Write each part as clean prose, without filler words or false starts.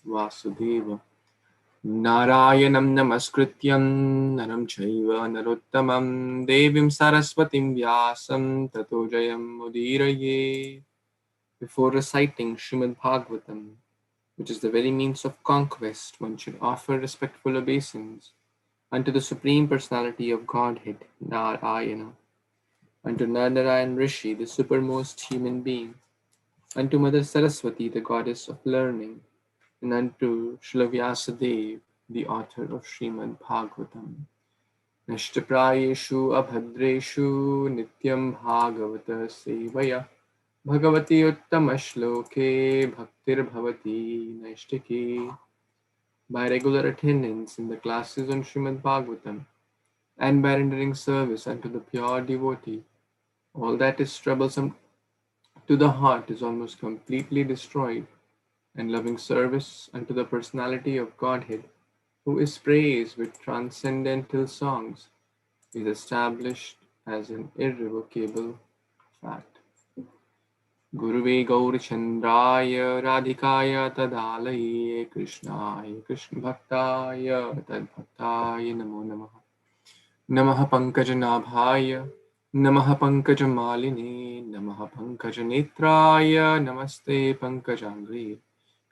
Vasudeva. Narayanam namaskrityam naram chaiva narottamam devim saraswatim vyasam tato jayam udiraye. Before reciting Śrīmad-Bhāgavatam, which is the very means of conquest, one should offer respectful obeisance unto the Supreme Personality of Godhead, Narayana, unto Narayan Rishi, the supermost human being, unto Mother Saraswati, the goddess of learning, and unto Srila Vyasadeva, the author of Śrīmad-Bhāgavatam. Nashtaprayeshu abhadreshu nityam bhagavata sevaya bhagavati uttama-shloke bhaktir bhavati naishtike. By regular attendance in the classes on Śrīmad-Bhāgavatam and by rendering service unto the pure devotee, all that is troublesome to the heart is almost completely destroyed, and loving service unto the personality of Godhead, who is praised with transcendental songs, is established as an irrevocable fact. Guruve Gaurachandraya Radhikaya Tadalaye Krishnaya Krishna Bhaktaya Tadbhaktaya Namo Namaha. Namaha Pankajanabhaya Namaha Pankajamalini Namaha Pankajanetraya Namaste Pankajangri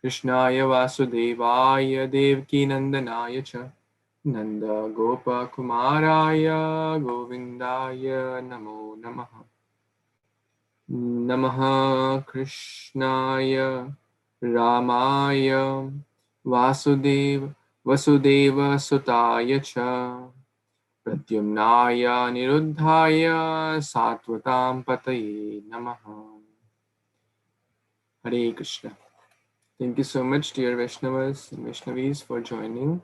Krishnaya Vasudevaya Devaki Nandanaya Cha Nanda Gopa Kumaraya Govindaya Namo Namaha. Namaha Krishnaya Ramaya Vasudeva Sutaya Cha Pradyumnaya Niruddhaya Satvatam Pataye Namaha. Hare Krishna. Thank you so much, dear Vaishnavas and Vaishnavis, for joining.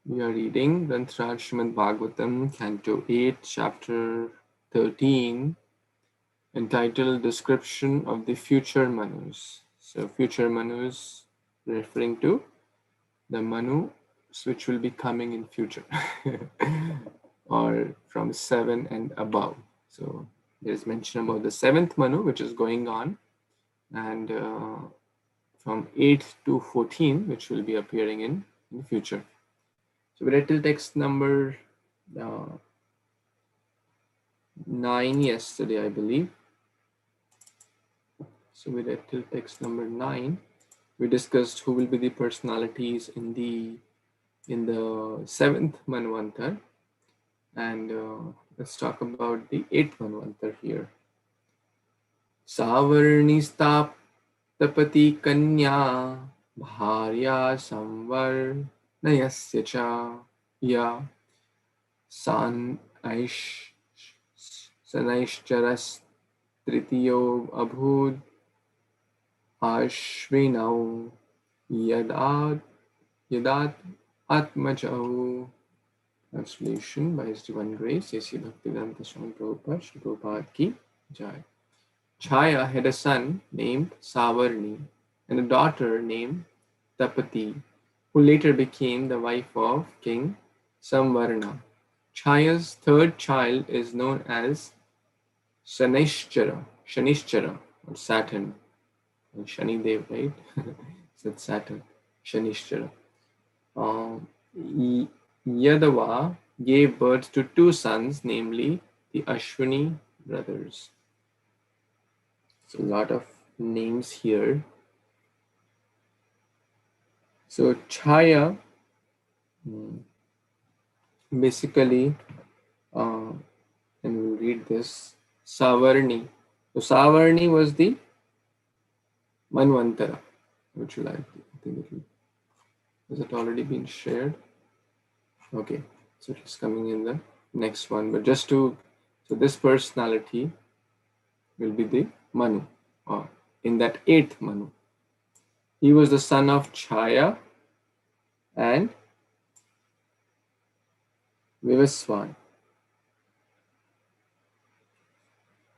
We are reading Granth Śrīmad-Bhāgavatam, Canto 8, Chapter 13, entitled Description of the Future Manus. So, future Manus referring to the Manus which will be coming in future, or from 7 and above. So, there is mention about the 7th Manu, which is going on, and from 8 to 14, which will be appearing in the future. So we read till text number 9 yesterday, I believe. So we read till text number 9. We discussed who will be the personalities in the 7th Manvantara, and let's talk about the 8th Manvantara here. Savarni stap tapati kanya bharya samvar nayasya cha ya sanaishcharas tritiyo abhud ashvinau yadat atmajahu. Translation by His Divine Grace, A.C. Bhaktivedanta Swami Prabhupada, Shri Prabhupada Ki Jai. Chaya had a son named Savarni and a daughter named Tapati, who later became the wife of King Samvarna. Chaya's third child is known as Shanishchara, or Saturn. And Shanidev, right? So it's Saturn, Shanishchara. Yadava gave birth to 2 sons, namely the Ashwini brothers. So a lot of names here. So Chaya, basically, and we'll read this, Savarni. So Savarni was the Manvantara. Which will I think has it already been shared? Okay, so it's coming in the next one. But so this personality will be the Manu, or in that 8th Manu. He was the son of Chaya and Vivaswan.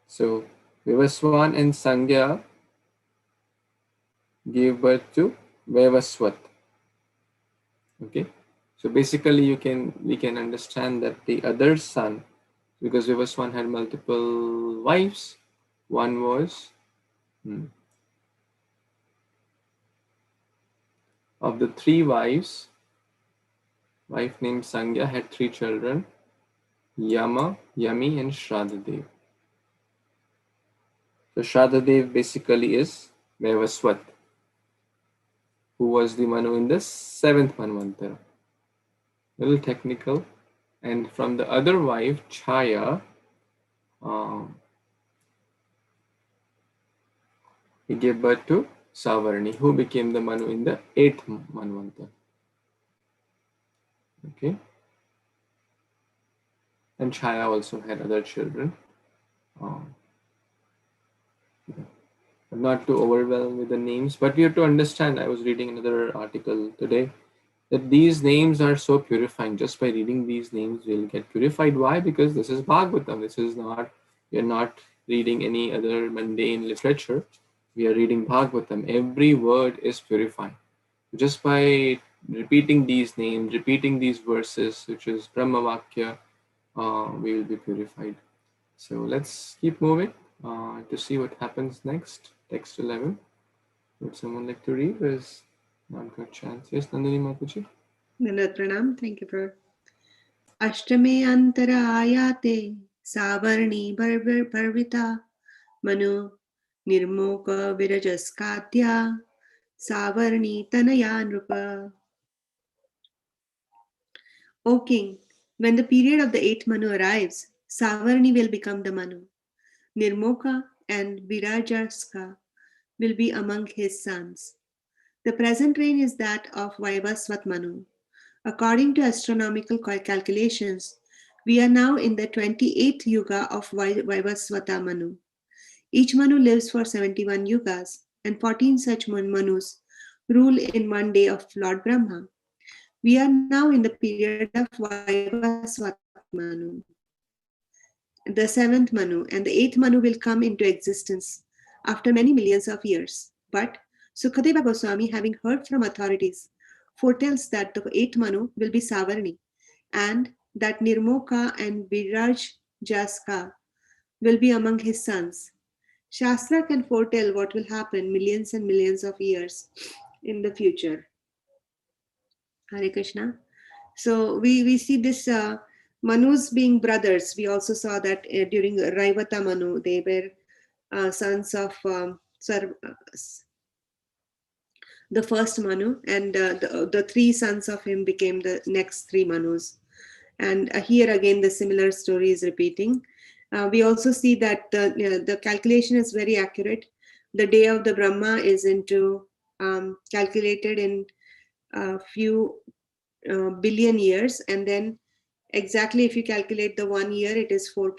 So Vivaswan and Sangya gave birth to Vivaswat. Okay, so basically we can understand that the other son, because Vivaswan had multiple wives, one was Of the three wives, wife named Sangya had three children, Yama, Yami and Sradhadeva. So Sradhadeva basically is Vaivaswat, who was the Manu in the 7th Manvantara. Little technical. And from the other wife, Chaya, he gave birth to Savarni, who became the Manu in the 8th Manvantara. Okay. And Chaya also had other children. Not to overwhelm with the names, but we have to understand. I was reading another article today that these names are so purifying. Just by reading these names, we'll get purified. Why? Because this is Bhagavatam. This is not, we are not reading any other mundane literature. We are reading Bhagavatam. Every word is purifying. Just by repeating these names, repeating these verses, which is Brahma Vakya, we will be purified. So let's keep moving to see what happens next. Text 11. Would someone like to read? There's not got chance. Yes, Nandini Mataji. Nandat Pranam. Thank you for Ashtame Antara Ayate Savarni Parvita Manu Nirmoka Virajaskatya Savarni Tanaya Nrupa. O king, when the period of the 8th Manu arrives, Savarni will become the Manu. Nirmoka and Virajaska will be among his sons. The present reign is that of Vaivasvat Manu. According to astronomical calculations, we are now in the 28th yuga of Vaivasvata Manu. Each Manu lives for 71 yugas, and 14 such Manus rule in one day of Lord Brahma. We are now in the period of Vaivasvat Manu, the 7th Manu, and the 8th Manu will come into existence after many millions of years. But Sukadeva Goswami, having heard from authorities, foretells that the 8th Manu will be Savarni, and that Nirmoka and Virajaska will be among his sons. Shastra can foretell what will happen millions and millions of years in the future. Hare Krishna. So we see this Manus being brothers. We also saw that during Raivata Manu, they were sons of the first Manu, and the three sons of him became the next three Manus. And here again, the similar story is repeating. We also see that the calculation is very accurate. The day of the Brahma is into calculated in a few billion years, and then exactly if you calculate the 1 year, it is 4.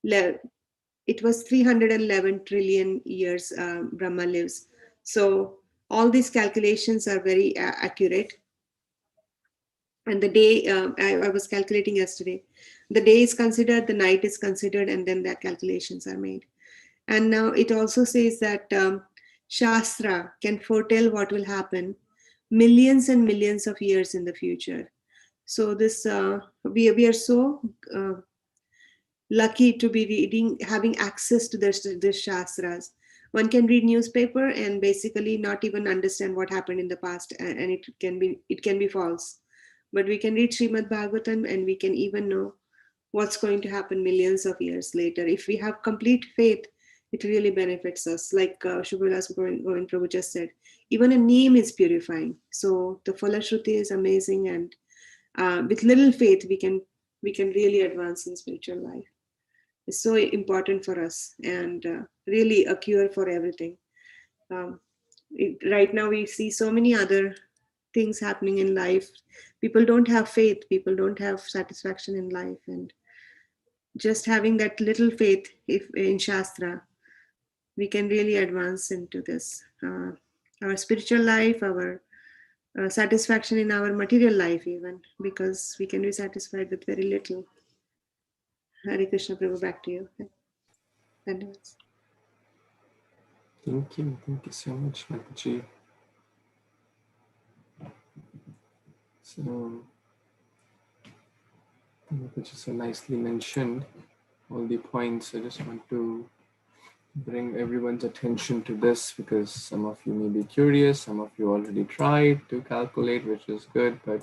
It was 311 trillion years Brahma lives. So all these calculations are very accurate. And the day, I was calculating yesterday, the day is considered, the night is considered, and then the calculations are made. And now it also says that Shastra can foretell what will happen millions and millions of years in the future. So this we are so lucky to be reading, having access to the Shastras. One can read newspaper and basically not even understand what happened in the past, and it can be false. But we can read Śrīmad-Bhāgavatam and we can even know what's going to happen millions of years later. If we have complete faith, it really benefits us. Like Shubhadas Govind Prabhu just said, even a name is purifying. So the Falashruti is amazing, and with little faith, we can really advance in spiritual life. It's so important for us, and really a cure for everything. Right now, we see so many other things happening in life. People don't have faith. People don't have satisfaction in life, and just having that little faith in Shastra, we can really advance into this. Our spiritual life, our satisfaction in our material life, even, because we can be satisfied with very little. Hare Krishna Prabhu, back to you. Thank you so much, Mataji. So, Mataji so nicely mentioned all the points. I just want to bring everyone's attention to this because some of you may be curious, some of you already tried to calculate, which is good, but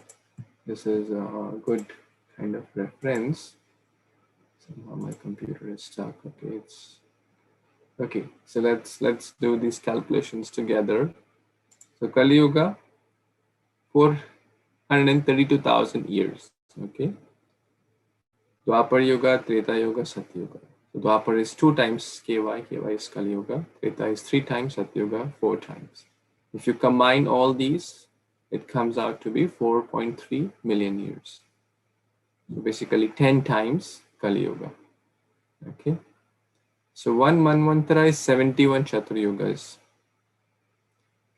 this is a good kind of reference. Somehow my computer is stuck. Okay, okay. So let's do these calculations together. So Kali Yuga, 432,000 years. Okay. Dwapar Yuga, Treta Yuga, Satya Yuga. So Dwapar is 2 times KY, KY is Kali Yuga. Treta is 3 times, Satya Yuga 4 times. If you combine all these, it comes out to be 4.3 million years. So basically 10 times Kali Yuga. Okay. So one Manvantara is 71 Chaturyugas.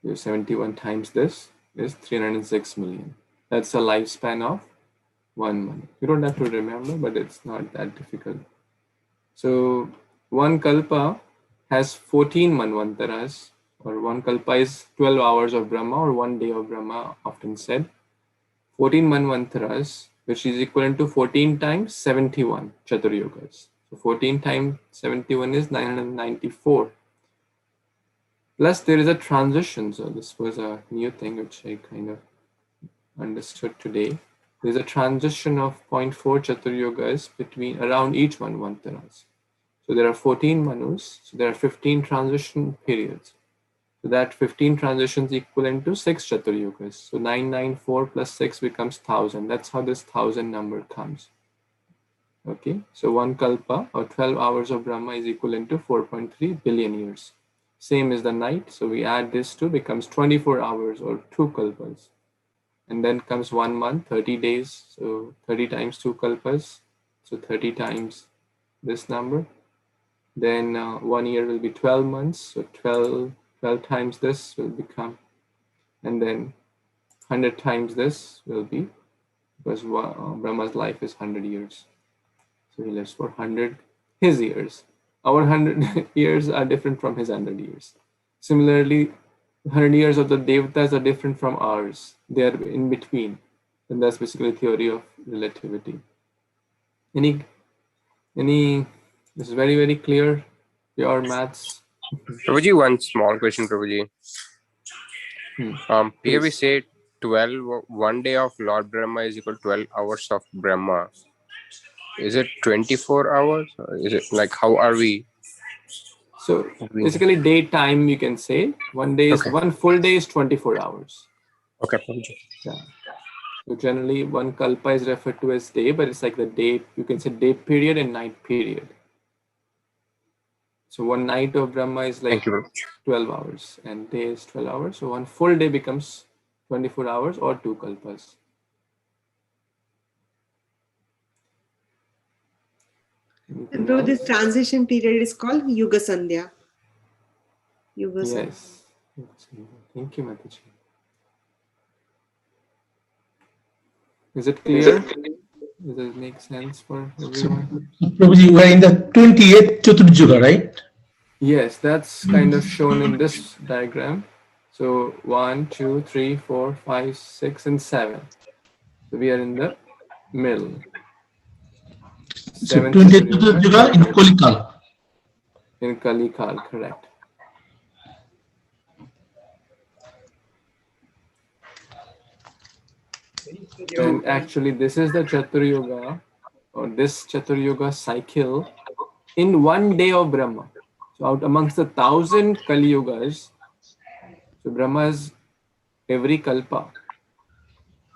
So 71 times this is 306 million. That's a lifespan of 1 month. You don't have to remember, but it's not that difficult. So one kalpa has 14 manvantaras, or one kalpa is 12 hours of Brahma, or 1 day of Brahma, often said. 14 manvantaras, which is equivalent to 14 times 71 Chaturyugas. So 14 times 71 is 994. Plus there is a transition. So this was a new thing which I kind of understood today. There's a transition of 0.4 Chaturyugas between around each manvantaras. So there are 14 Manus, so there are 15 transition periods. So that 15 transitions equivalent to 6 Chaturyugas. So 994 plus 6 becomes 1000. That's how this 1000 number comes. Okay, so one kalpa or 12 hours of Brahma is equivalent to 4.3 billion years. Same as the night. So we add this to becomes 24 hours or 2 kalpas. And then comes 1 month, 30 days. So 30 times 2 kalpas. So 30 times this number. Then 1 year will be 12 months. So 12 times this will become, and then 100 times this will be, because Brahma's life is 100 years. So he lives for 100 his years. Our 100 years are different from his 100 years. Similarly, 100 years of the Devatas are different from ours. They are in between. And that's basically theory of relativity. This is very, very clear. Pure maths. Prabhuji, one small question, Prabhuji. Here we say 12, 1 day of Lord Brahma is equal to 12 hours of Brahma. Is it 24 hours? Or is it like, how are we? So basically daytime, you can say. 1 day is, Okay. 1 full day is 24 hours. Okay, Prabhuji. Yeah. So generally one kalpa is referred to as day, but it's like the day, you can say day period and night period. So 1 night of Brahma is like 12 hours and day is 12 hours. So 1 full day becomes 24 hours or 2 kalpas. And bro, this transition period is called Yuga Sandhya. Yes. Thank you, Mataji. Is it clear? Does it make sense for everyone? Prabhuji, we are in the 28th Chaturjuga, right? Yes, that's kind of shown in this diagram. So 1, 2, 3, 4, 5, 6, and 7. So we are in the middle. So 28th Chaturjuga in Kolikal. In Kalikal, correct. And actually, this is the Chaturyuga, or this Chaturyuga cycle in 1 day of Brahma. So out amongst the 1,000 Kali Yugas, so Brahma's every Kalpa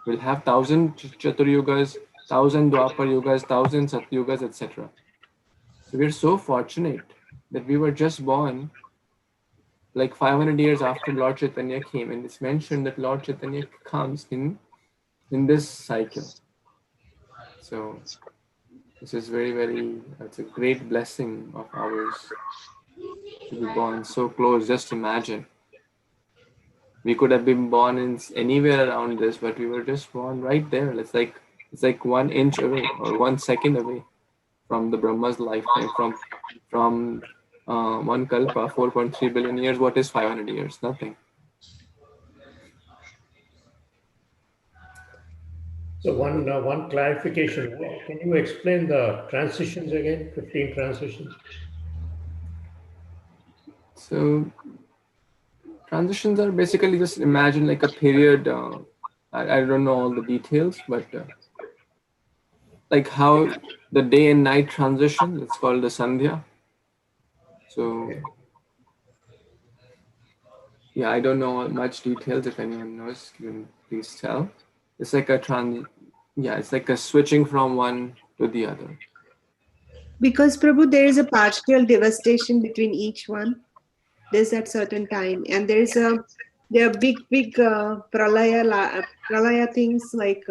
will have 1,000 Chaturyugas, 1,000 Dwapar Yugas, 1,000 Satyugas, etc. So we're so fortunate that we were just born like 500 years after Lord Chaitanya came, and it's mentioned that Lord Chaitanya comes in this cycle. So this is very, very, it's a great blessing of ours to be born so close. Just imagine. We could have been born in anywhere around this, but we were just born right there. It's like 1 inch away or 1 second away from the Brahma's lifetime. From 1 kalpa, 4.3 billion years. What is 500 years? Nothing. So one clarification. Can you explain the transitions again? 15 transitions. So transitions are basically just imagine like a period. I don't know all the details, but like how the day and night transition. It's called the Sandhya. So yeah, I don't know much details. If anyone knows, can please tell. It's like it's like a switching from one to the other. Because Prabhu, there is a partial devastation between each one. There's at certain time, and there are big pralaya things like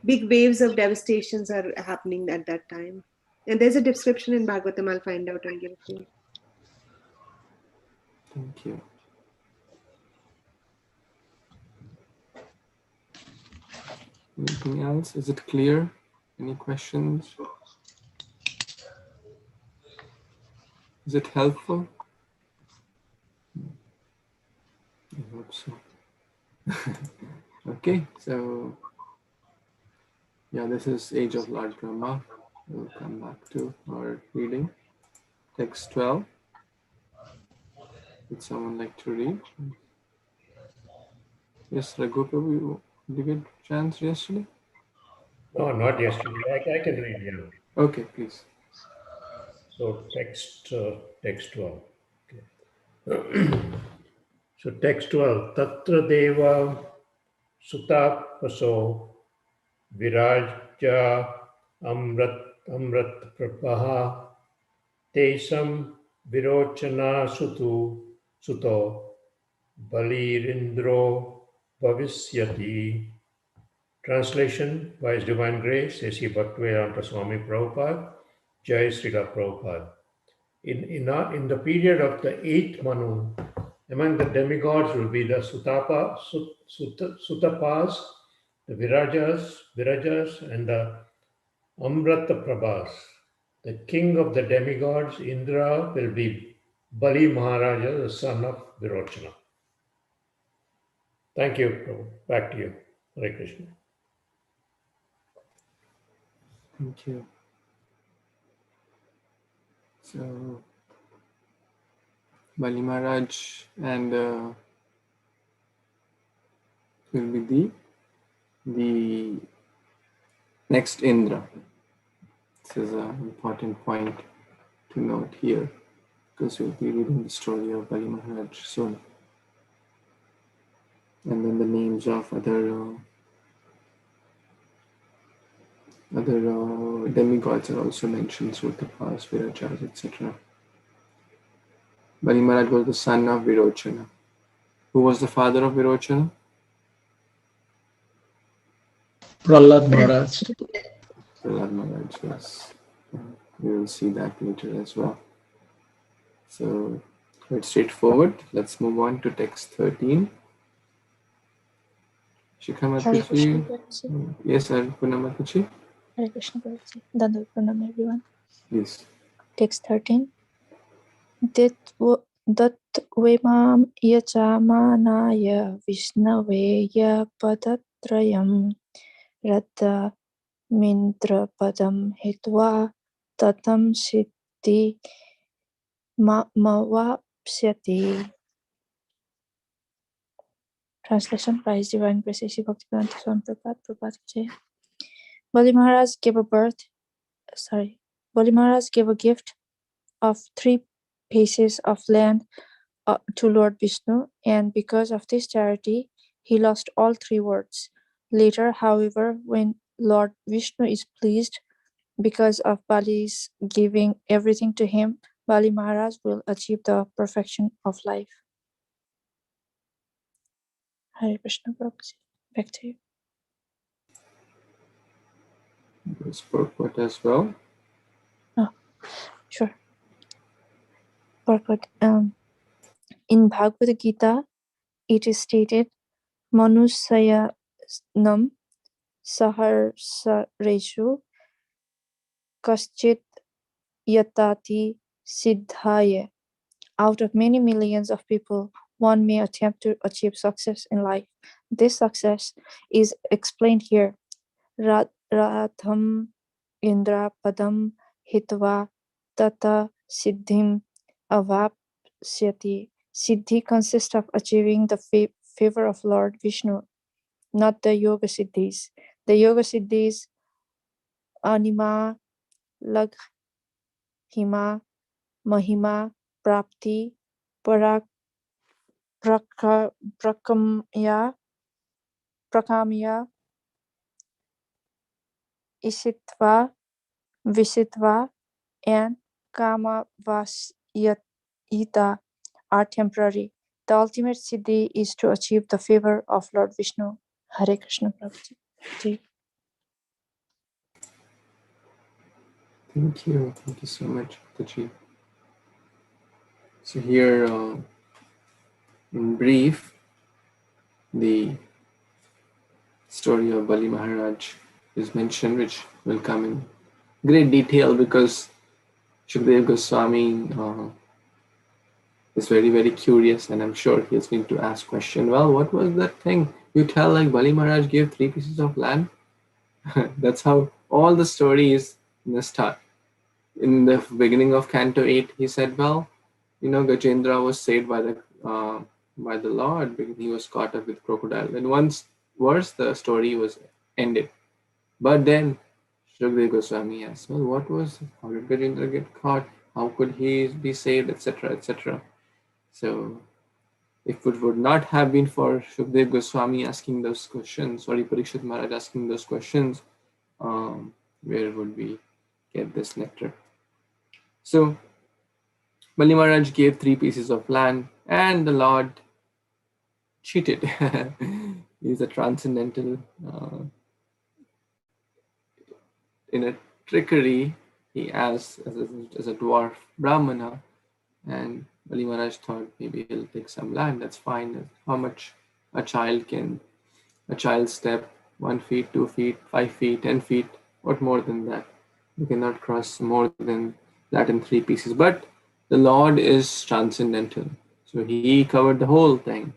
big waves of devastations are happening at that time. And there's a description in Bhagavatam. I'll find out and give it to you. Thank you. Anything else? Is it clear? Any questions? Is it helpful? I hope so. Okay, so yeah, this is Age of Lord Brahma. We'll come back to our reading. Text 12. Would someone like to read? Yes, Raghu Prabhu, did you get a chance yesterday? No, not yesterday. I can read, yeah. Okay, please. So text 12. Okay. So text 12. Tatra deva sutapaso viraja amrat prapaha tesam virochana suto balirindro bhavisyati. Translation by His Divine Grace, A.C. Bhaktivedanta Swami Prabhupada, Jai Srila Prabhupada. In the period of the 8th Manu, among the demigods will be the Sutapas, the Virajas, and the Amrata Prabhas. The king of the demigods, Indra, will be Bali Maharaj, the son of Virochana. Thank you, Prabhu. Back to you. Hare Krishna. Thank you. So, Bali Maharaj and will be the next Indra. This is an important point to note here, because we'll be reading the story of Bali Maharaj soon. And then the names of other demigods are also mentioned, Sutapas, Virajas, etc. Bali Maharaj was the son of Virochana. Who was the father of Virochana? Prahlad Maharaj. Prahlad Maharaj, yes. We will see that later as well. So, quite straightforward. Let's move on to text 13. Shikhamataji. Yes, Arpunamataji. Hare Krishna Prabhuji. Dandavat Pranam everyone. Yes. Text 13. Dat vemam yajamanaya Vishnave padatrayam Radha Mindra padam hitva tatam siddhi mavapsyati. Translation by His Divine Grace, A.C. Bhaktivedanta Swami Prabhupada Jai. Bali Maharaj gave a gift of 3 pieces of land to Lord Visnu, and because of this charity, he lost all 3 words. Later, however, when Lord Vishnu is pleased because of Bali's giving everything to him, Bali Maharaj will achieve the perfection of life. Hare Krishna Prabhuji. Back to you. There's purport as well. Sure. Purport. In Bhagavad Gita, it is stated, Manusayanam saharsareshu kaschit yatati siddhaya. Out of many millions of people, one may attempt to achieve success in life. This success is explained here. Radham Indra padam hitva tata siddhim Siddhi. Siddhi consists of achieving the favor of Lord Vishnu, not the yoga siddhis. The yoga siddhis, anima, laghima, mahima, prapti, parak, prakamya, isitva, visitva, and kamavasyita are temporary. The ultimate siddhi is to achieve the favor of Lord Vishnu. Hare Krishna Prabhuji. Thank you. Thank you so much, Taji. So here, in brief, the story of Bali Maharaj is mentioned, which will come in great detail because Shukdev Goswami is very, very curious, and I'm sure he's going to ask question. Well, what was that thing you tell? Like Bali Maharaj gave 3 pieces of land. That's how all the story is in the start. In the beginning of Canto 8, he said, well, Gajendra was saved by the Lord because he was caught up with crocodile. And once verse, the story was ended. But then Shukdev Goswami asked, well, how did Gajendra get caught? How could he be saved, etc., etc.? So, if it would not have been for Shukdev Goswami asking those questions, or Parikshit Maharaj asking those questions, where would we get this nectar? So, Bali Maharaj gave 3 pieces of land, and the Lord cheated. He's a transcendental. In a trickery, he asked as a dwarf Brahmana, and Bali Maharaj thought maybe he'll take some land. That's fine. How much a child step, 1 feet, 2 feet, 5 feet, 10 feet. What more than that? You cannot cross more than that in 3 pieces. But the Lord is transcendental, so he covered the whole thing.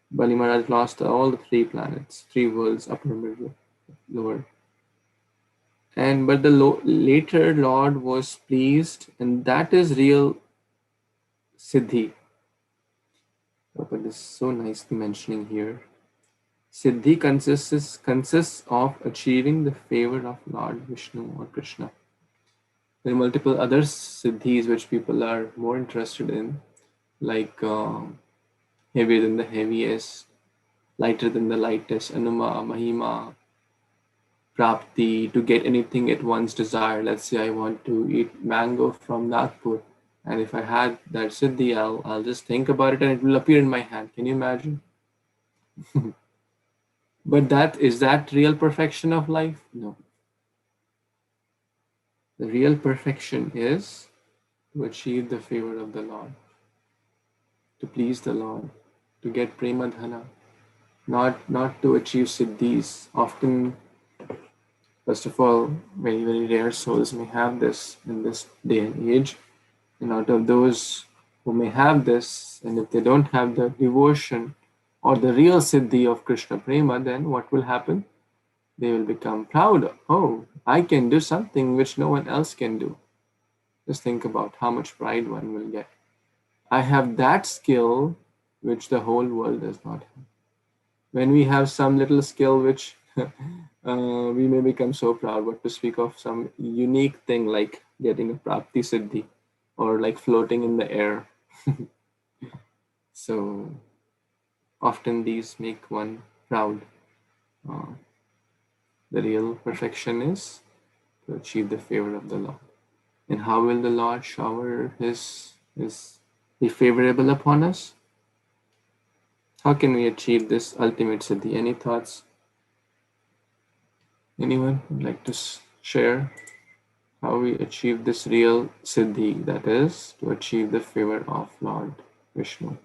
Bali Maharaj lost all the 3 planets, 3 worlds, upper, middle, lower. But the later Lord was pleased, and that is real siddhi. But this is so nicely mentioning here. Siddhi consists of achieving the favor of Lord Vishnu or Kṛṣṇa. There are multiple other siddhis which people are more interested in, like heavier than the heaviest, lighter than the lightest, anuma, mahima, prapti, to get anything at one's desire. Let's say I want to eat mango from Nagpur, and if I had that siddhi, I'll just think about it and it will appear in my hand. Can you imagine? But is that real perfection of life? No. The real perfection is to achieve the favor of the Lord, to please the Lord, to get premadhana, not to achieve siddhis. Often, first of all, very, very rare souls may have this in this day and age. And out of those who may have this, and if they don't have the devotion or the real siddhi of Krishna Prema, then what will happen? They will become proud. Oh, I can do something which no one else can do. Just think about how much pride one will get. I have that skill which the whole world does not have. When we have some little skill which we may become so proud, but to speak of some unique thing like getting a prapti siddhi or like floating in the air. So often these make one proud. The real perfection is to achieve the favor of the Lord. And how will the Lord shower his be favorable upon us? How can we achieve this ultimate siddhi? Any thoughts? Anyone would like to share how we achieve this real siddhi, that is, to achieve the favor of Lord Vishnu?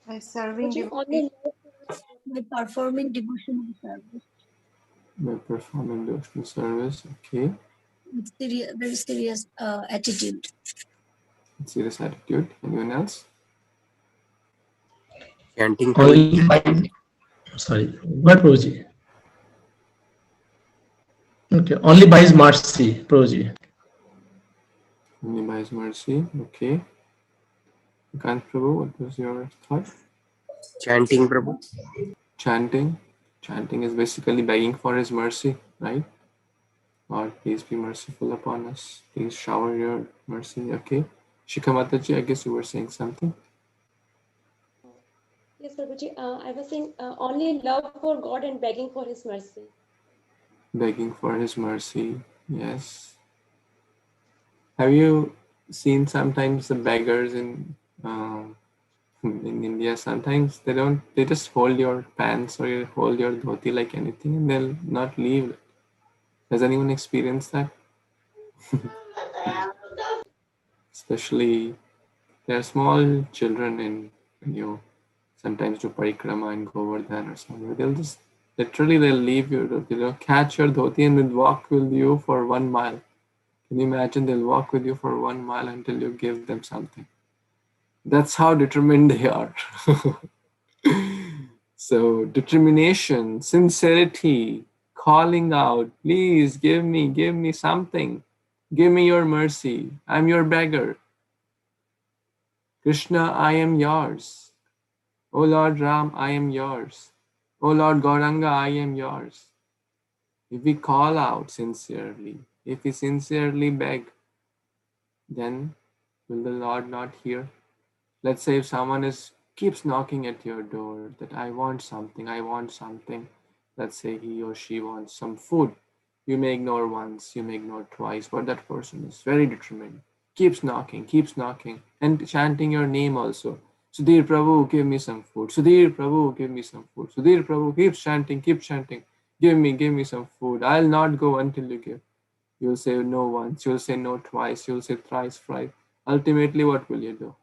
By serving Only devotees. by performing devotional service. By performing devotional service, okay. With very serious attitude. Serious attitude. Anyone else? Chanting Only by, sorry, what Prabhuji? Okay, only by his mercy, Prabhuji. Only by His mercy. Okay. Kant Prabhu, what was your thought? Chanting, Prabhu. Chanting. Chanting is basically begging for His mercy, right? Lord, please be merciful upon us. Please shower your mercy. Okay. Shikamataji, I guess you were saying something. Yes, Prabhuji. I was saying only love for God and begging for His mercy. Begging for His mercy. Yes. Have you seen sometimes the beggars in India? Sometimes they just hold your pants or you hold your dhoti like anything and they'll not leave. Has anyone experienced that? Especially there are small children when you sometimes do parikrama in Govardhan or somewhere. They'll just literally they'll leave you, they'll catch your dhoti and will walk with you for 1 mile. Can you imagine? They'll walk with you for 1 mile until you give them something. That's how determined they are. So determination, sincerity, calling out, please give me something. Give me your mercy. I'm your beggar. Krishna, I am yours. O Lord Ram, I am yours. O Lord Gauranga, I am yours. If we call out sincerely, if we sincerely beg, then will the Lord not hear? Let's say if someone keeps knocking at your door that I want something, I want something. Let's say he or she wants some food. You may ignore once, you may ignore twice, but that person is very determined. Keeps knocking, and chanting your name also. Sudhir Prabhu, give me some food. Sudhir Prabhu, give me some food. Sudhir Prabhu keeps chanting. Give me some food. I'll not go until you give. You'll say no once, you'll say no twice, you'll say thrice, thrice. Ultimately, what will you do?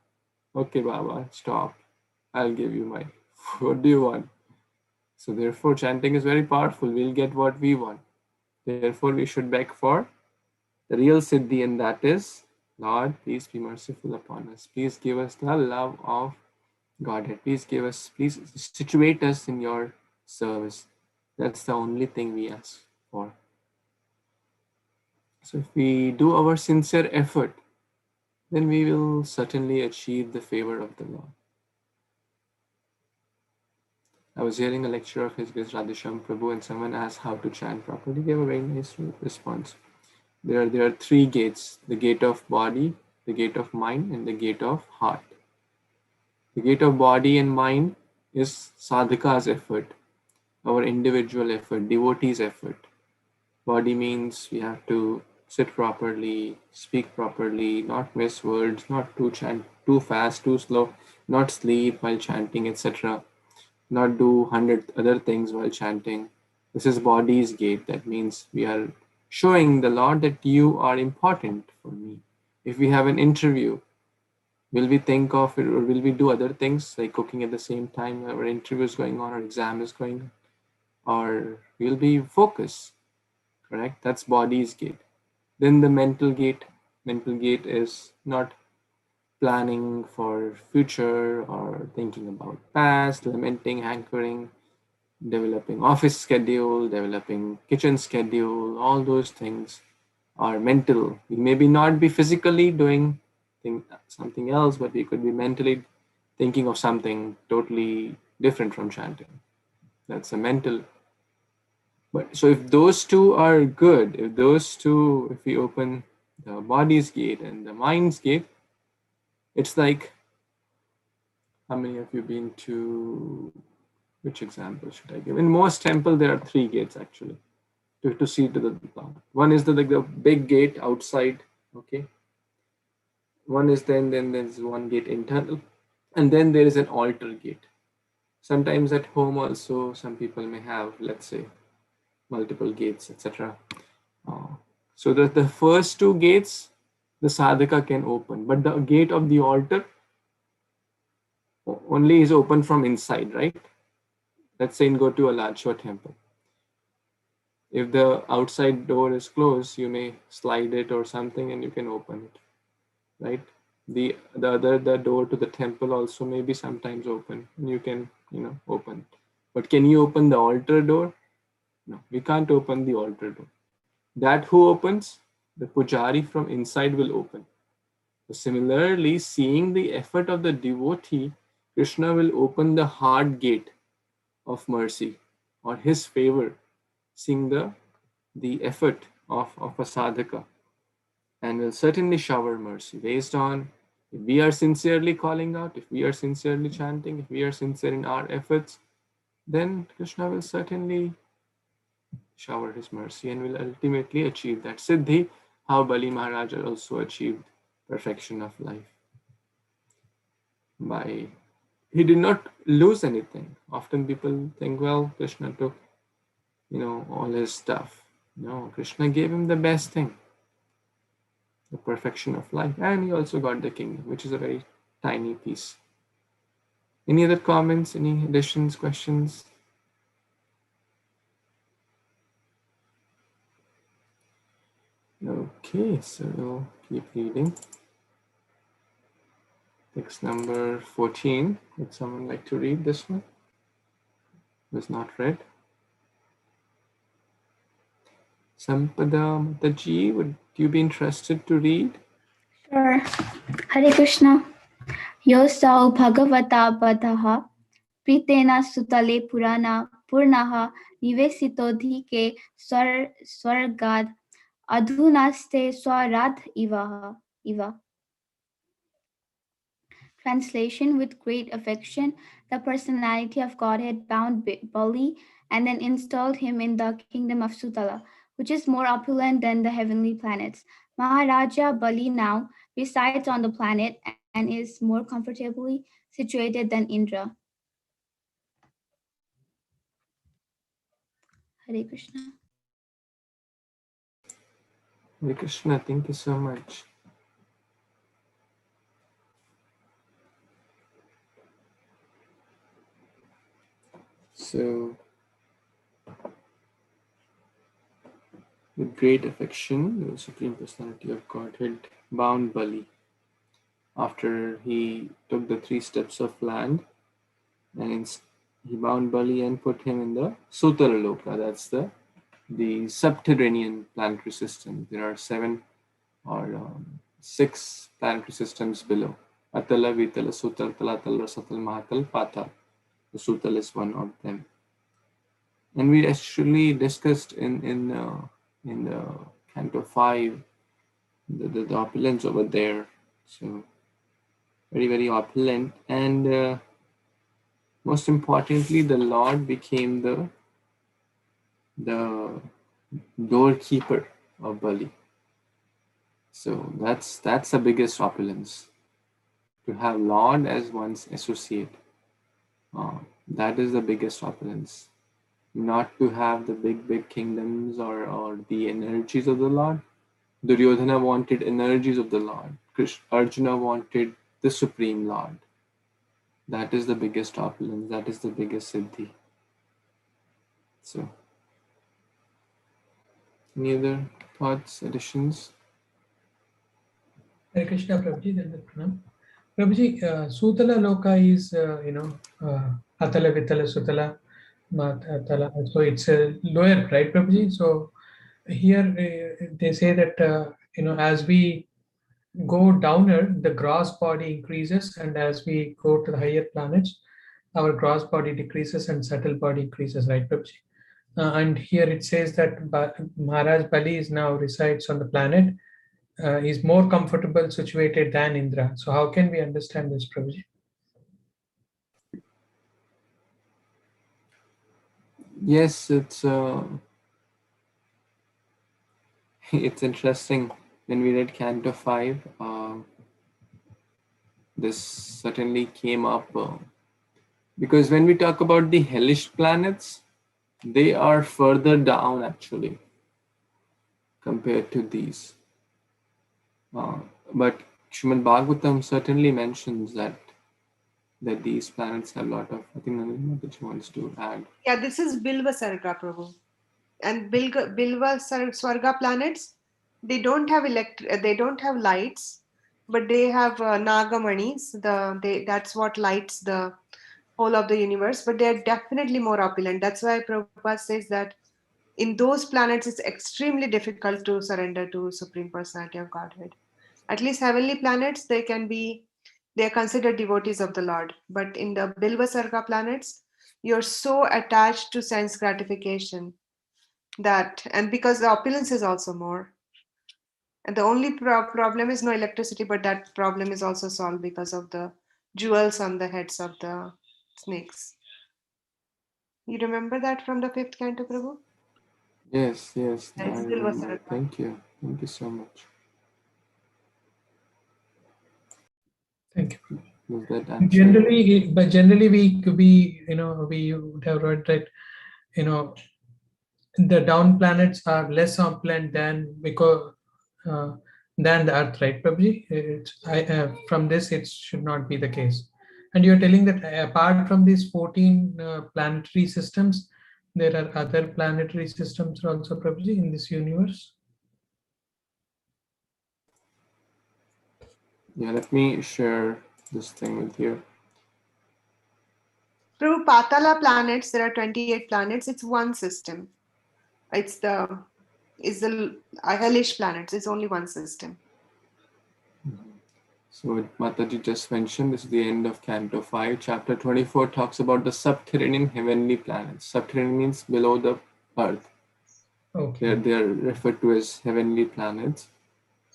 Okay, Baba, stop. I'll give you my. What do you want? So therefore, chanting is very powerful. We'll get what we want. Therefore, we should beg for the real siddhi, and that is, Lord, please be merciful upon us. Please give us the love of Godhead. Please situate us in your service. That's the only thing we ask for. So if we do our sincere effort, then we will certainly achieve the favor of the Lord. I was hearing a lecture of His Grace Radhesham Prabhu and someone asked how to chant properly. He gave a very nice response. There are 3 gates: the gate of body, the gate of mind, and the gate of heart. The gate of body and mind is sadhaka's effort, our individual effort, devotee's effort. Body means we have to sit properly, speak properly, not miss words, not to chant too fast, too slow, not sleep while chanting, etc. Not do 100 other things while chanting. This is body's gate. That means we are showing the Lord that you are important for me. If we have an interview, will we think of it, or will we do other things like cooking at the same time our interview is going on or exam is going on? Or we'll be focused, correct? That's body's gate. Then the mental gate. Mental gate is not planning for future or thinking about past, lamenting, hankering, developing office schedule, developing kitchen schedule. All those things are mental. We maybe not be physically doing something else, but we could be mentally thinking of something totally different from chanting. That's a mental. But so if those two are good, if we open the body's gate and the mind's gate, it's like, how many of you been to, which example should I give? In most temple, there are 3 gates actually to see to the Lord. One is the big gate outside, okay? One is then there's one gate internal, and then there is an altar gate. Sometimes at home also, some people may have, let's say, multiple gates, etc. So the first 2 gates, the sadhaka can open, but the gate of the altar only is open from inside, right? Let's say go to a Lajwa temple. If the outside door is closed, you may slide it or something and you can open it, right? The door to the temple also may be sometimes open and you can, open it. But can you open the altar door? No, we can't open the altar door. That who opens? The pujari from inside will open. So similarly, seeing the effort of the devotee, Krishna will open the heart gate of mercy or his favor, seeing the effort of a sadhaka, and will certainly shower mercy based on if we are sincerely calling out, if we are sincerely chanting, if we are sincere in our efforts, then Krishna will certainly shower his mercy and will ultimately achieve that siddhi, how Bali Maharaj also achieved perfection of life. He did not lose anything. Often people think, well, Krishna took, all his stuff. No, Krishna gave him the best thing, the perfection of life, and he also got the kingdom, which is a very tiny piece. Any other comments, any additions, questions? Okay, so we'll keep reading. Text number 14. Would someone like to read this one? It was not read. Sampada Mataji, would you be interested to read? Sure. Hare Krishna. Yosau Bhagavata Badaha Pritena Sutale Purana Purnaha Nivesitodhike Swargad Adhunaste Swarad Iva. Translation: with great affection, the personality of Godhead bound Bali and then installed him in the kingdom of Sutala, which is more opulent than the heavenly planets. Maharaja Bali now resides on the planet and is more comfortably situated than Indra. Hare Krishna. Hare Krishna, thank you so much. So, with great affection, the Supreme Personality of Godhead bound Bali after he took the 3 steps of land, and he bound Bali and put him in the Sutala Loka. That's the subterranean planetary system. There are 7 or 6 planetary systems below. Atala, Vitala, Sutal, Talatala, Satal, Mahatal, Patal. The Sutal is one of them. And we actually discussed in the Canto 5 the opulence over there. So very, very opulent. And most importantly, the Lord became the doorkeeper of Bali. So that's the biggest opulence, to have Lord as one's associate. That is the biggest opulence. Not to have the big kingdoms or the energies of the Lord. Duryodhana wanted energies of the Lord. Arjuna wanted the Supreme Lord. That is the biggest opulence. That is the biggest siddhi. So, any other thoughts, additions? Hare Krishna, Prabhuji. Pranam. Prabhuji, Sutala Loka is, Atala, Vitala, Sutala, Matala. So it's lower, right, Prabhuji? So here they say that, as we go downer, the gross body increases, and as we go to the higher planets, our gross body decreases and subtle body increases, right, Prabhuji? And here it says that Maharaj Bali is now resides on the planet, is more comfortable situated than Indra. So how can we understand this, Prabhuji? Yes, it's it's interesting. When we read Canto 5, this certainly came up because when we talk about the hellish planets, they are further down actually compared to these. But Śrīmad-Bhāgavatam certainly mentions that these planets have a lot of, I think Nandita wants to add. Yeah, this is Bilva Sarga, Prabhu. And Bilva Swarga planets, they don't have lights, but they have Nagamanis. That's what lights the whole of the universe. But they're definitely more opulent. That's why Prabhupada says that in those planets, it's extremely difficult to surrender to Supreme Personality of Godhead. At least heavenly planets, they are considered devotees of the Lord. But in the Bilva Sarga planets, you're so attached to sense gratification that, and because the opulence is also more. And the only problem is no electricity, but that problem is also solved because of the jewels on the heads of the snakes. You remember that from the 5th canto, Prabhu? Yes, yes, I It's Bilva remember. Sarga. Thank you so much. Thank you. Does that answer? Generally, we would have read that, the down planets are less opulent than the Earth, right, Prabhuji? From this, it should not be the case. And you're telling that apart from these 14 planetary systems, there are other planetary systems also, Prabhuji, in this universe? Yeah, let me share this thing with you. Prabhu, Patala planets, there are 28 planets. It's one system. It's the hellish planets. It's only one system. So what Mataji just mentioned, this is the end of Canto 5. Chapter 24 talks about the subterranean heavenly planets. Subterranean means below the earth. Okay. They are referred to as heavenly planets.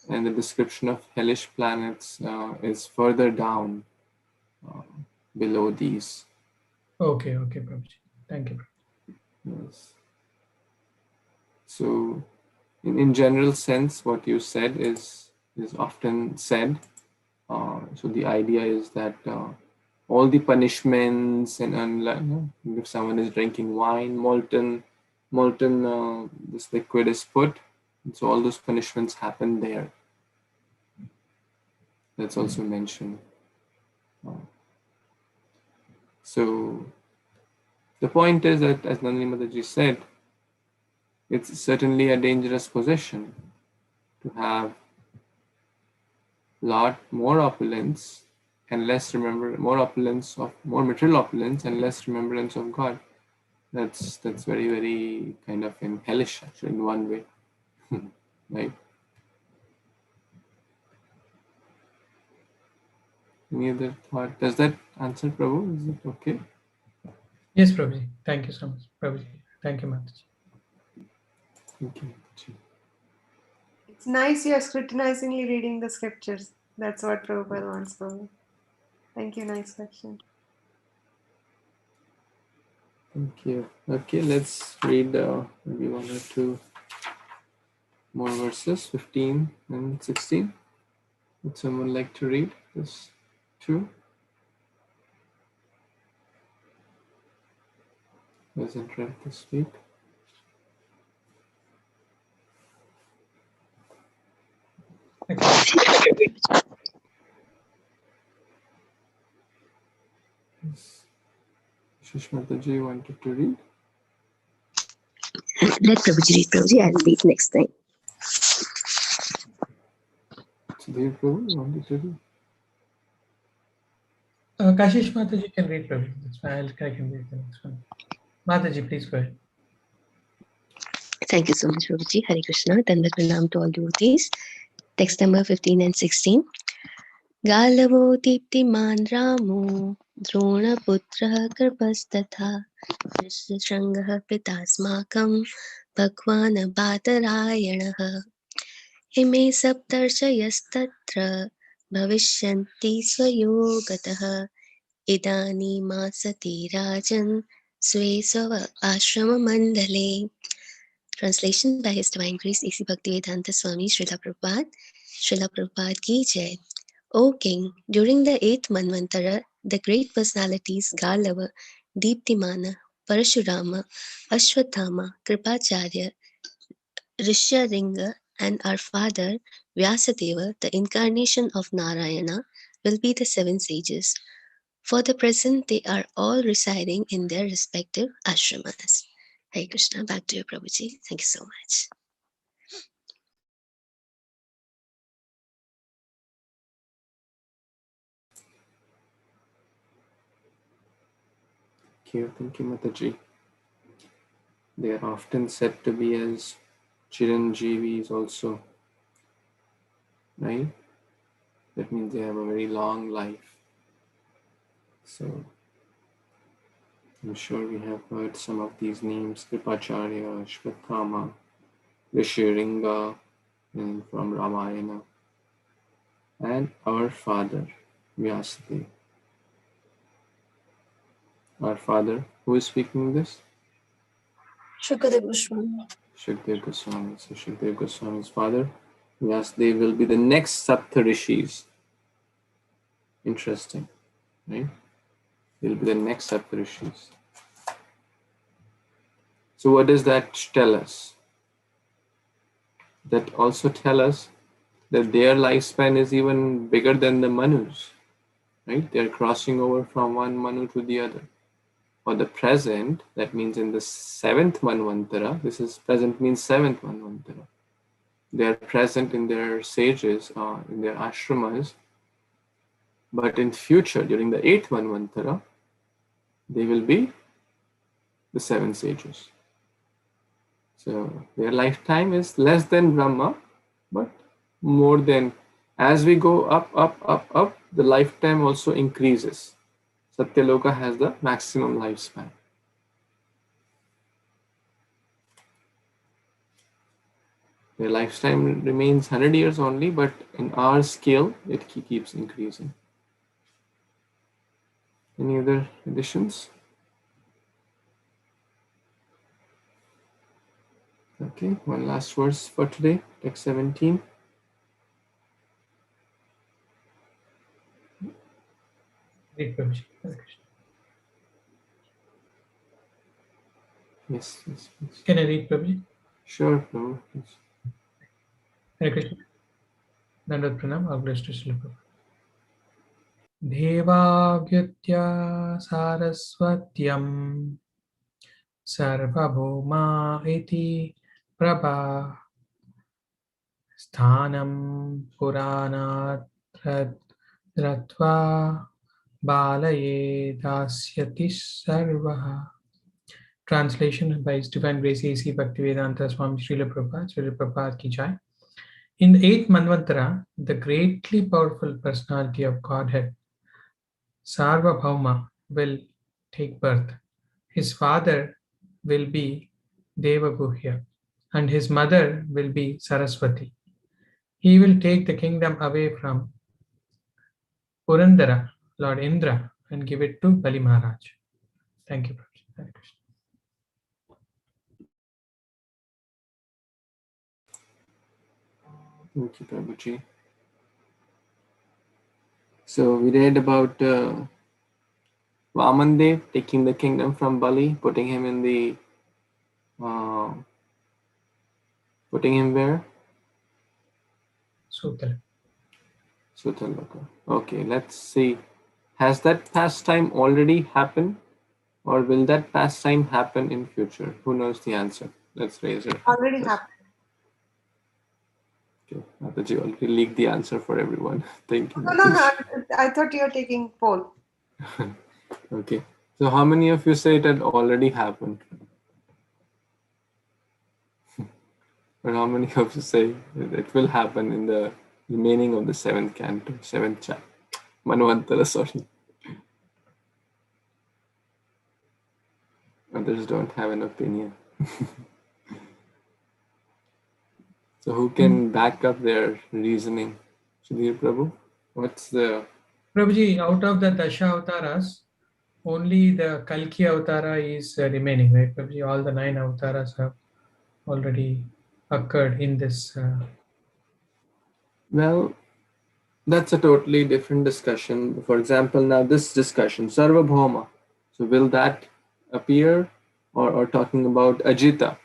And the description of hellish planets is further down below these. Okay, Prabhuji. Thank you. Yes. So in general sense, what you said is often said. So the idea is that all the punishments and if someone is drinking wine, molten this liquid is put, so all those punishments happen there. That's also mentioned. So the point is that, as Nandini Mataji said, it's certainly a dangerous position to have lot more opulence and less more material opulence and less remembrance of God. That's very, very kind of hellish, actually, in one way. Right? Any other thought? Does that answer, Prabhu? Is it okay? Yes, Prabhuji. Thank you so much, Prabhuji. Thank you, Mataji. Thank you. It's nice you're scrutinizingly reading the scriptures. That's what Prabhupada wants from me. Thank you. Nice question. Thank you. Okay, let's read maybe one or two more verses, 15 and 16. Would someone like to read this too? Wasn't read this week. Shishmataji wanted to read. Let Prabhuji read, Prabhuji. I'll read next time. Sudhir Prabhu, you wanted to read? Kashish Mataji can read, Prabhuji. That's fine. I can read the next one. Mataji, please go ahead. Thank you so much, Prabhuji. Hare Krishna. Dandat pranam to all devotees. Text number 15 and 16. Galavo diptiman ramo द्रोणपुत्रः कृपस्तथा ऋष्यशृङ्गः पितास्माकं भगवान् बादरायणः इमे सप्तर्षयस्तत्र भविष्यन्ति स्वयोगतः इदानीमासति राजन् स्वे स्व आश्रममण्डले. Translation by His Divine Grace A.C. Bhaktivedanta Swami Srila Prabhupada Ki Jai. O King, during the 8th Manvantara, the great personalities Galava, Deeptimana, Parashurama, Ashwathama, Kripacharya, Rishyaringa, and our father Vyasadeva, the incarnation of Narayana, will be the 7 sages. For the present, they are all residing in their respective ashramas. Hare Krishna, back to you, Prabhuji. Thank you so much. Thank you, Mataji. They are often said to be as Chiranjeevis also, right? That means they have a very long life. So I'm sure we have heard some of these names: Kripacharya, Shvatthama, Rishiringa, and from Ramayana, and our father, Vyasadeva. Our father, who is speaking this? Shukadeva Goswami. Shukdev Goswami. So Shukdev Goswami's father, Vyasadeva, will be the next Sapta Rishis. Interesting, right? He'll be the next Sapta Rishis. So what does that tell us? That also tell us that their lifespan is even bigger than the Manus, right? They're crossing over from one Manu to the other. For the present, that means in the 7th Manvantara, this is present means 7th Manvantara. They are present in their sages, in their ashramas, but in future, during the 8th Manvantara, they will be the 7 sages. So their lifetime is less than Brahma, but more than, as we go up, the lifetime also increases. Satyaloka has the maximum lifespan. Their lifetime remains 100 years only, but in our scale, it keeps increasing. Any other additions? Okay, one last verse for today, text 17. Read, Prabhuji. Hare Krishna. Yes, please. Can I read, Prabhuji? Sure, Prabhu, please. Hare Krishna. Dandavat Pranam. All glories to Srila Prabhupada. Devagyatya Saraswatyam Sarvabhuma iti Prabha Sthanam Puranat Ratva Balaye Dasyati Sarvaha. Translation by His Divine Grace A.C. Bhaktivedanta Swami Srila Prabhupada ki jai. In the 8th Manvantara, the greatly powerful personality of Godhead, Sarvabhuma, will take birth. His father will be Devaguhya, and his mother will be Saraswati. He will take the kingdom away from Purandara, Lord Indra, and give it to Bali Maharaj. Thank you, Prabhuji. Hare Krishna. Thank you, Prabhuji. So we read about Vamandev taking the kingdom from Bali, putting him in the, putting him where? Sutala. Sutala. Okay, let's see. Has that pastime already happened, or will that pastime happen in future? Who knows the answer? Let's raise it. Already happened. Okay, Mataji already leaked the answer for everyone. Thank you. No. I thought you were taking poll. Okay. So how many of you say it had already happened? Or how many of you say it will happen in the remaining of the 7th canto, 7th chapter? Manvantara, sorry. Others don't have an opinion. So who can back up their reasoning? Sudhir Prabhu, what's the... Prabhuji, out of the Dasha avatars, only the Kalki avatara is remaining, right? Prabhuji, all the 9 avatars have already occurred in this. Well, that's a totally different discussion. For example, now this discussion, Sarvabhuma. So will that appear, or talking about Ajita?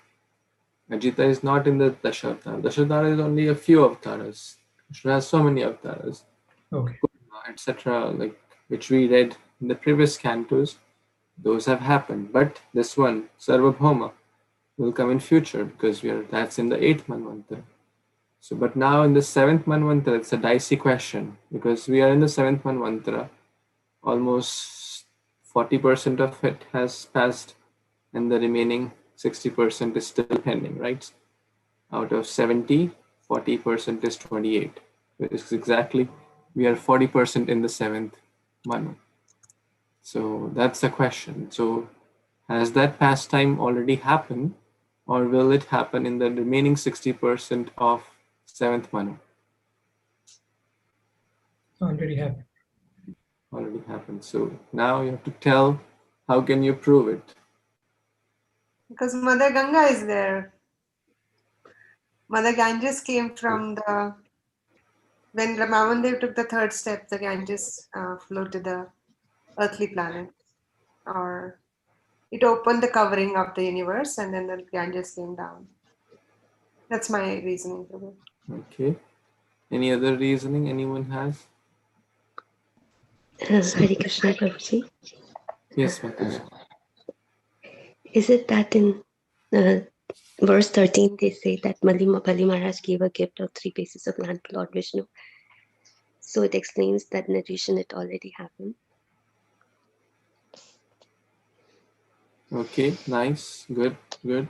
Ajita is not in the Dashavatara. Dashavatara is only a few avatars. Krishna has so many avatars, Okay. etc., like which we read in the previous cantos. Those have happened, but this one, Sarvabhuma, will come in future because that's in the 8th Manvantara. So, but now in the 7th Manvantara, it's a dicey question because we are in the 7th Manvantara. Almost 40% of it has passed, and the remaining 60% is still pending, right? Out of 70, 40% is 28. It's exactly we are 40% in the 7th Manu. So that's the question. So has that pastime already happened, or will it happen in the remaining 60% of 7th Manu? Already happened. Already happened. So now you have to tell, how can you prove it? Because Mother Ganga is there. Mother Ganges came from the, when Ramavandev took the third step, the Ganges flowed to the earthly planet. Or it opened the covering of the universe and then the Ganges came down. That's my reasoning for it. Okay. Any other reasoning anyone has? Hare Krishna, Prabhuji. Yes, Mataji. Is it that in verse 13 they say that Bali Maharaj gave a gift of 3 pieces of land to Lord Vishnu? So it explains that in addition it already happened. Okay, nice, good, good.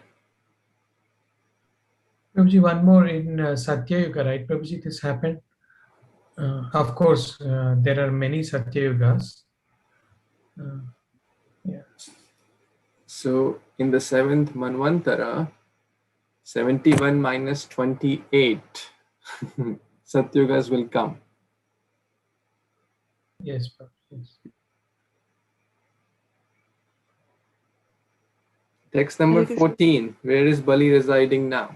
Prabhuji, one more in Satya Yuga, right? Prabhuji, this happened. Of course, there are many Satya Yugas. Yeah. So in the 7th Manvantara, 71 minus 28 Satyugas will come. Yes, Prabhuji. Yes. Text number 14. Where is Bali residing now?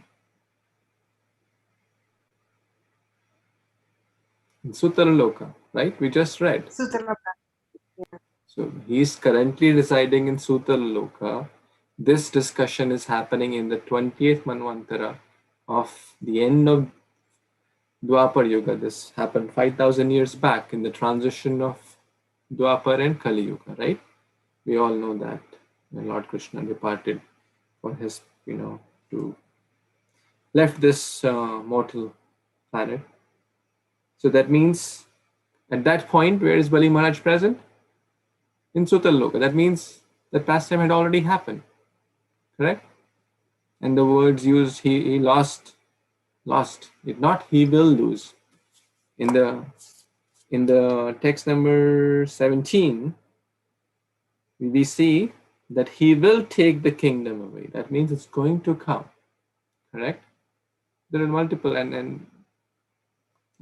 In Sutala Loka, right? We just read. Sutala. So he's currently residing in Sutala Loka. This discussion is happening in the 20th Manvantara of the end of Dwapar Yuga. This happened 5,000 years back in the transition of Dwapar and Kali Yuga, right? We all know that when Lord Kṛṣṇa departed for his, to left this mortal planet. So that means at that point, where is Bali Maharaj present? In Sutala Loka. That means the pastime had already happened, correct? And the words used, he lost, if not, he will lose. In the text number 17, we see that he will take the kingdom away. That means it's going to come, correct? There are multiple, and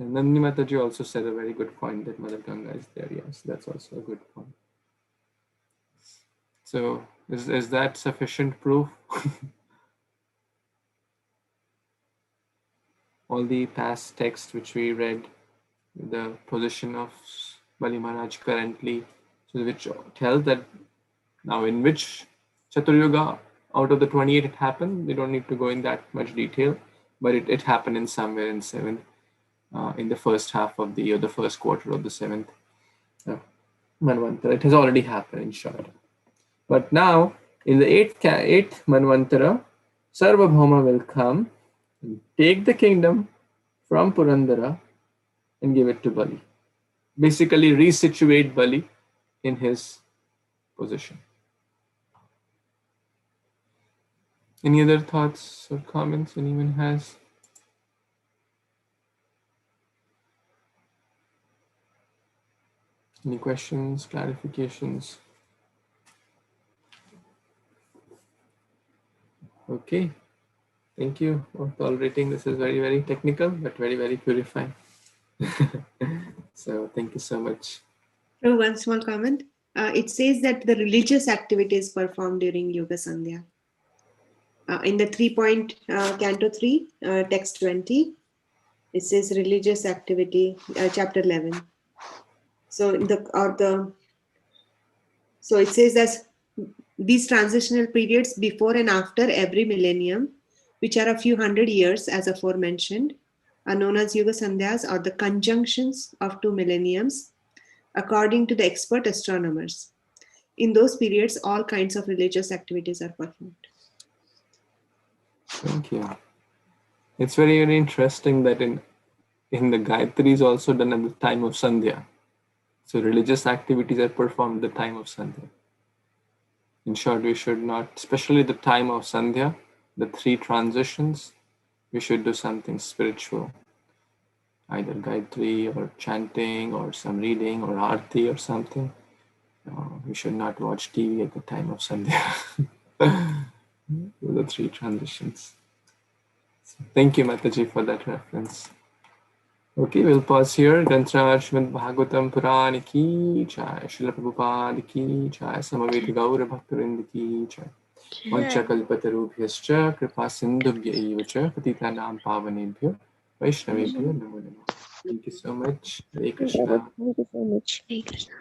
Nandini Mataji also said a very good point that Mother Ganga is there. Yes, that's also a good point. So is that sufficient proof? All the past texts which we read, the position of Bali Maharaj currently, so which tells that now in which Chaturyuga out of the 28 it happened. We don't need to go in that much detail, but it happened in somewhere in 7th, in the first half of the year, the first quarter of the 7th Manvantara. It has already happened in short. But now in the 8th Manvantara, Sarvabhuma will come and take the kingdom from Purandara and give it to Bali. Basically resituate Bali in his position. Any other thoughts or comments anyone has? Any questions, clarifications? Okay. Thank you for tolerating. This is very, very technical, but very, very purifying. So thank you so much. Oh, one small comment. It says that the religious activities performed during Yoga Sandhya. In the 3-point Canto 3, text 20, it says religious activity, chapter 11. So so it says that these transitional periods before and after every millennium, which are a few hundred years as aforementioned, are known as Yoga Sandhyas, or the conjunctions of 2 millenniums, according to the expert astronomers. In those periods, all kinds of religious activities are performed. Thank you. It's very, very interesting that in the Gayatri is also done at the time of Sandhya. So religious activities are performed at the time of Sandhya. In short, we should not, especially the time of Sandhya, the 3 transitions, we should do something spiritual. either Gayatri or chanting or some reading or Aarti or something. We should not watch TV at the time of Sandhya. Those are 3 transitions. So thank you, Mataji, for that reference. Okay, we'll pause here. Granthra Śrīmad-Bhāgavatam Purana ki jai, Srila Prabhupada ki jai, Samaveta Gaura Bhaktarinda ki jai. Vanchakalpatarubhyascha kripa sindhubhya eva cha patitanam pavanebhyo vaishnavebhyo namo namo. Thank you so much. Hare Krishna. Thank you so much. Hare Krishna.